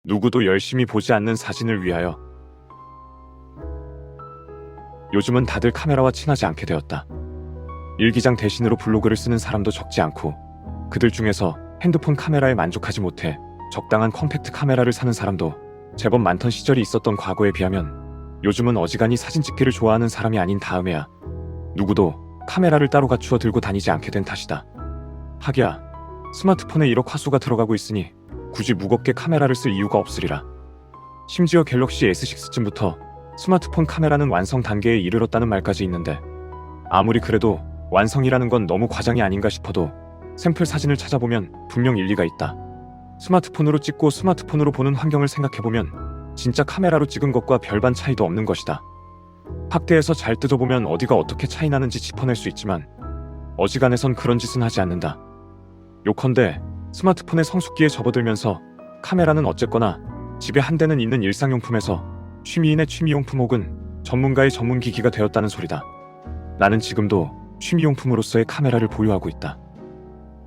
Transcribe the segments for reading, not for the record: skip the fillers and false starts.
누구도 열심히 보지 않는 사진을 위하여. 요즘은 다들 카메라와 친하지 않게 되었다. 일기장 대신으로 블로그를 쓰는 사람도 적지 않고, 그들 중에서 핸드폰 카메라에 만족하지 못해 적당한 컴팩트 카메라를 사는 사람도 제법 많던 시절이 있었던 과거에 비하면 요즘은 어지간히 사진 찍기를 좋아하는 사람이 아닌 다음에야 누구도 카메라를 따로 갖추어 들고 다니지 않게 된 탓이다. 하기야 스마트폰에 1억 화소가 들어가고 있으니 굳이 무겁게 카메라를 쓸 이유가 없으리라. 심지어 갤럭시 S6쯤부터 스마트폰 카메라는 완성 단계에 이르렀다는 말까지 있는데, 아무리 그래도 완성이라는 건 너무 과장이 아닌가 싶어도 샘플 사진을 찾아보면 분명 일리가 있다. 스마트폰으로 찍고 스마트폰으로 보는 환경을 생각해보면 진짜 카메라로 찍은 것과 별반 차이도 없는 것이다. 확대해서 잘 뜯어보면 어디가 어떻게 차이 나는지 짚어낼 수 있지만 어지간해선 그런 짓은 하지 않는다. 요컨대 스마트폰의 성숙기에 접어들면서 카메라는 어쨌거나 집에 한 대는 있는 일상용품에서 취미인의 취미용품 혹은 전문가의 전문기기가 되었다는 소리다. 나는 지금도 취미용품으로서의 카메라를 보유하고 있다.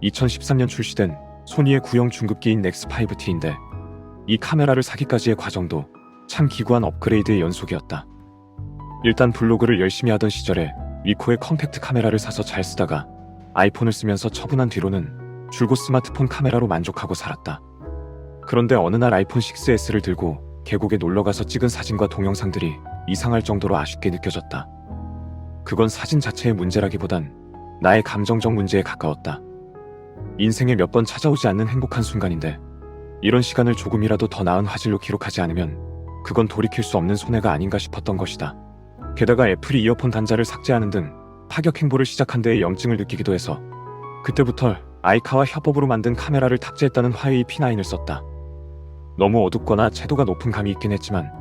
2013년 출시된 소니의 구형 중급기인 넥스5T인데 이 카메라를 사기까지의 과정도 참 기구한 업그레이드의 연속이었다. 일단 블로그를 열심히 하던 시절에 리코의 컴팩트 카메라를 사서 잘 쓰다가 아이폰을 쓰면서 처분한 뒤로는 줄곧 스마트폰 카메라로 만족하고 살았다. 그런데 어느 날 아이폰 6S를 들고 계곡에 놀러가서 찍은 사진과 동영상들이 이상할 정도로 아쉽게 느껴졌다. 그건 사진 자체의 문제라기보단 나의 감정적 문제에 가까웠다. 인생에 몇 번 찾아오지 않는 행복한 순간인데 이런 시간을 조금이라도 더 나은 화질로 기록하지 않으면 그건 돌이킬 수 없는 손해가 아닌가 싶었던 것이다. 게다가 애플이 이어폰 단자를 삭제하는 등 파격 행보를 시작한 데에 염증을 느끼기도 해서 그때부터 아이카와 협업으로 만든 카메라를 탑재했다는 화웨이 P9을 썼다. 너무 어둡거나 채도가 높은 감이 있긴 했지만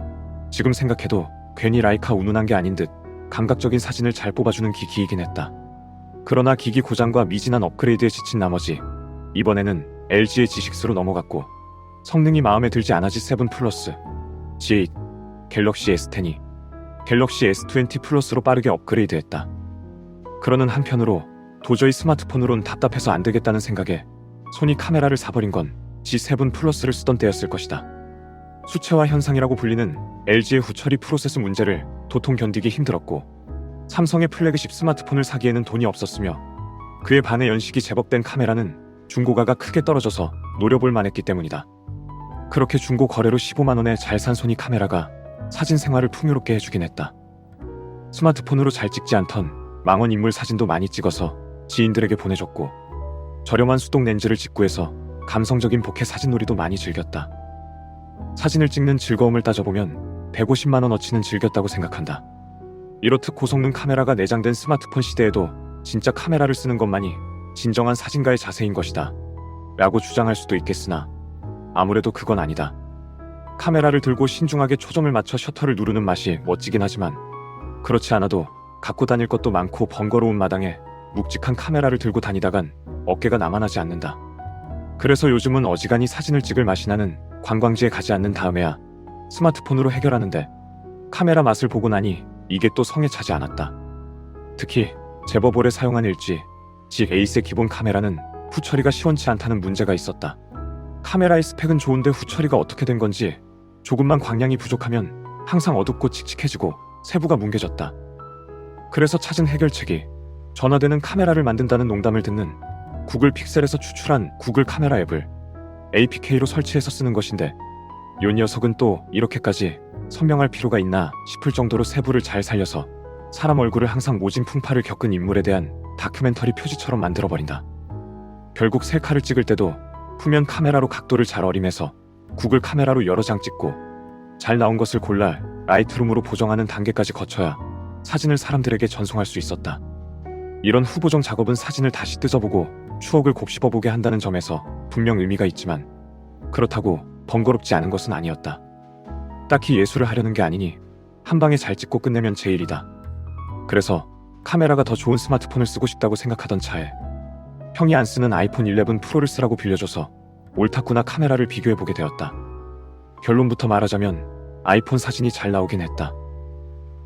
지금 생각해도 괜히 라이카 운운한 게 아닌 듯 감각적인 사진을 잘 뽑아주는 기기이긴 했다. 그러나 기기 고장과 미진한 업그레이드에 지친 나머지 이번에는 LG의 G6로 넘어갔고 성능이 마음에 들지 않아 G7 플러스, G8, 갤럭시 S10이 갤럭시 S20 플러스로 빠르게 업그레이드했다. 그러는 한편으로 도저히 스마트폰으론 답답해서 안 되겠다는 생각에 소니 카메라를 사버린 건 G7 플러스를 쓰던 때였을 것이다. 수채화 현상이라고 불리는 LG의 후처리 프로세스 문제를 도통 견디기 힘들었고 삼성의 플래그십 스마트폰을 사기에는 돈이 없었으며 그에 반해 연식이 제법 된 카메라는 중고가가 크게 떨어져서 노려볼 만했기 때문이다. 그렇게 중고 거래로 15만원에 잘 산 소니 카메라가 사진 생활을 풍요롭게 해주긴 했다. 스마트폰으로 잘 찍지 않던 망원 인물 사진도 많이 찍어서 지인들에게 보내줬고 저렴한 수동 렌즈를 직구해서 감성적인 보케 사진놀이도 많이 즐겼다. 사진을 찍는 즐거움을 따져보면 150만원어치는 즐겼다고 생각한다. 이렇듯 고성능 카메라가 내장된 스마트폰 시대에도 진짜 카메라를 쓰는 것만이 진정한 사진가의 자세인 것이다 라고 주장할 수도 있겠으나 아무래도 그건 아니다. 카메라를 들고 신중하게 초점을 맞춰 셔터를 누르는 맛이 멋지긴 하지만 그렇지 않아도 갖고 다닐 것도 많고 번거로운 마당에 묵직한 카메라를 들고 다니다간 어깨가 나만하지 않는다. 그래서 요즘은 어지간히 사진을 찍을 맛이 나는 관광지에 가지 않는 다음에야 스마트폰으로 해결하는데 카메라 맛을 보고 나니 이게 또 성에 차지 않았다. 특히 제법 오래 사용한 LG G8의 기본 카메라는 후처리가 시원치 않다는 문제가 있었다. 카메라의 스펙은 좋은데 후처리가 어떻게 된 건지 조금만 광량이 부족하면 항상 어둡고 칙칙해지고 세부가 뭉개졌다. 그래서 찾은 해결책이 전화되는 카메라를 만든다는 농담을 듣는 구글 픽셀에서 추출한 구글 카메라 앱을 APK로 설치해서 쓰는 것인데 요 녀석은 또 이렇게까지 선명할 필요가 있나 싶을 정도로 세부를 잘 살려서 사람 얼굴을 항상 모진 풍파를 겪은 인물에 대한 다큐멘터리 표지처럼 만들어버린다. 결국 셀카를 찍을 때도 후면 카메라로 각도를 잘 어림해서 구글 카메라로 여러 장 찍고 잘 나온 것을 골라 라이트룸으로 보정하는 단계까지 거쳐야 사진을 사람들에게 전송할 수 있었다. 이런 후보정 작업은 사진을 다시 뜯어보고 추억을 곱씹어보게 한다는 점에서 분명 의미가 있지만 그렇다고 번거롭지 않은 것은 아니었다. 딱히 예술을 하려는 게 아니니 한 방에 잘 찍고 끝내면 제일이다. 그래서 카메라가 더 좋은 스마트폰을 쓰고 싶다고 생각하던 차에 형이 안 쓰는 아이폰 11 프로를 쓰라고 빌려줘서 옳았구나 카메라를 비교해보게 되었다. 결론부터 말하자면 아이폰 사진이 잘 나오긴 했다.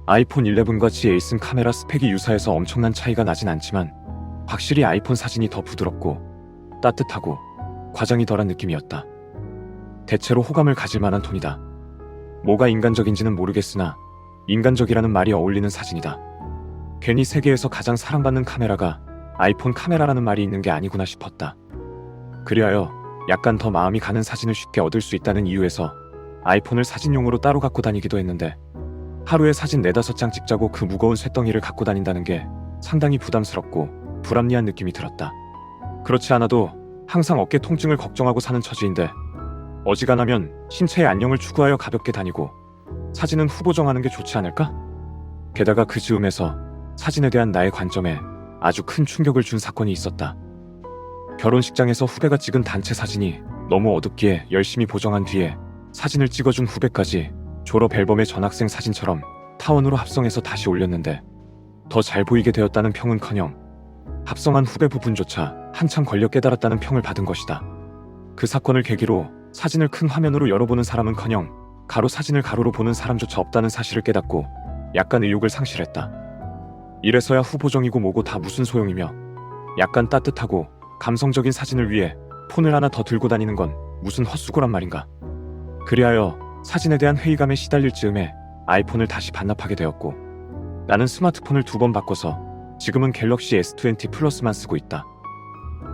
아이폰 11과 G8은 카메라 스펙이 유사해서 엄청난 차이가 나진 않지만 확실히 아이폰 사진이 더 부드럽고 따뜻하고 과장이 덜한 느낌이었다. 대체로 호감을 가질 만한 톤이다. 뭐가 인간적인지는 모르겠으나 인간적이라는 말이 어울리는 사진이다. 괜히 세계에서 가장 사랑받는 카메라가 아이폰 카메라라는 말이 있는 게 아니구나 싶었다. 그리하여 약간 더 마음이 가는 사진을 쉽게 얻을 수 있다는 이유에서 아이폰을 사진용으로 따로 갖고 다니기도 했는데 하루에 사진 4-5장 찍자고 그 무거운 쇳덩이를 갖고 다닌다는 게 상당히 부담스럽고 불합리한 느낌이 들었다. 그렇지 않아도 항상 어깨 통증을 걱정하고 사는 처지인데 어지간하면 신체의 안녕을 추구하여 가볍게 다니고 사진은 후보 정하는 게 좋지 않을까? 게다가 그 즈음에서 사진에 대한 나의 관점에 아주 큰 충격을 준 사건이 있었다. 결혼식장에서 후배가 찍은 단체 사진이 너무 어둡기에 열심히 보정한 뒤에 사진을 찍어준 후배까지 졸업 앨범의 전학생 사진처럼 타원으로 합성해서 다시 올렸는데 더 잘 보이게 되었다는 평은커녕 합성한 후배 부분조차 한참 걸려 깨달았다는 평을 받은 것이다. 그 사건을 계기로 사진을 큰 화면으로 열어보는 사람은커녕 가로 사진을 가로로 보는 사람조차 없다는 사실을 깨닫고 약간 의욕을 상실했다. 이래서야 후보정이고 뭐고 다 무슨 소용이며 약간 따뜻하고 감성적인 사진을 위해 폰을 하나 더 들고 다니는 건 무슨 헛수고란 말인가. 그리하여 사진에 대한 회의감에 시달릴 즈음에 아이폰을 다시 반납하게 되었고 나는 스마트폰을 2번 바꿔서 지금은 갤럭시 S20 플러스만 쓰고 있다.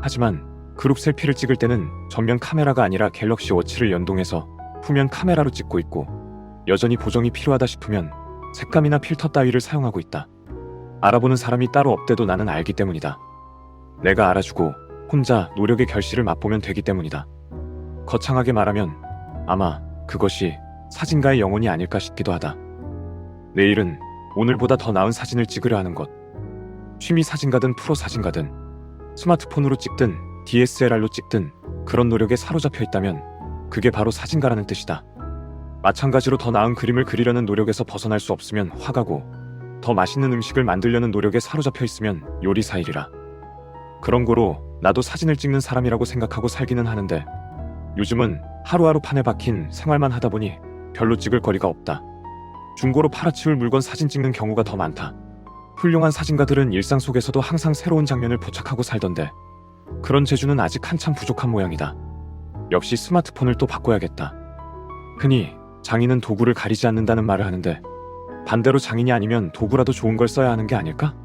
하지만 그룹 셀피를 찍을 때는 전면 카메라가 아니라 갤럭시 워치를 연동해서 후면 카메라로 찍고 있고 여전히 보정이 필요하다 싶으면 색감이나 필터 따위를 사용하고 있다. 알아보는 사람이 따로 없대도 나는 알기 때문이다. 내가 알아주고 혼자 노력의 결실을 맛보면 되기 때문이다. 거창하게 말하면 아마 그것이 사진가의 영혼이 아닐까 싶기도 하다. 내일은 오늘보다 더 나은 사진을 찍으려 하는 것. 취미 사진가든 프로 사진가든 스마트폰으로 찍든 DSLR로 찍든 그런 노력에 사로잡혀 있다면 그게 바로 사진가라는 뜻이다. 마찬가지로 더 나은 그림을 그리려는 노력에서 벗어날 수 없으면 화가고 더 맛있는 음식을 만들려는 노력에 사로잡혀 있으면 요리사일이라. 그런 거로 나도 사진을 찍는 사람이라고 생각하고 살기는 하는데 요즘은 하루하루 판에 박힌 생활만 하다 보니 별로 찍을 거리가 없다. 중고로 팔아치울 물건 사진 찍는 경우가 더 많다. 훌륭한 사진가들은 일상 속에서도 항상 새로운 장면을 포착하고 살던데 그런 재주는 아직 한참 부족한 모양이다. 역시 스마트폰을 또 바꿔야겠다. 흔히 장인은 도구를 가리지 않는다는 말을 하는데 반대로 장인이 아니면 도구라도 좋은 걸 써야 하는 게 아닐까?